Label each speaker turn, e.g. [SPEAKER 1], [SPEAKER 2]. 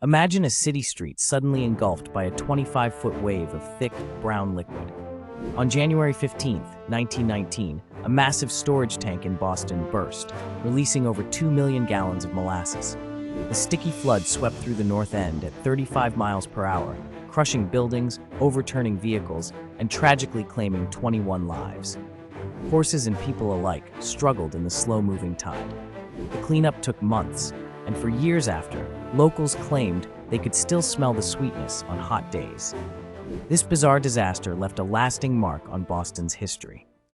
[SPEAKER 1] Imagine a city street suddenly engulfed by a 25-foot wave of thick, brown liquid. On January 15, 1919, a massive storage tank in Boston burst, releasing over 2 million gallons of molasses. The sticky flood swept through the North End at 35 miles per hour, crushing buildings, overturning vehicles, and tragically claiming 21 lives. Horses and people alike struggled in the slow-moving tide. The cleanup took months, and for years after, locals claimed they could still smell the sweetness on hot days. This bizarre disaster left a lasting mark on Boston's history.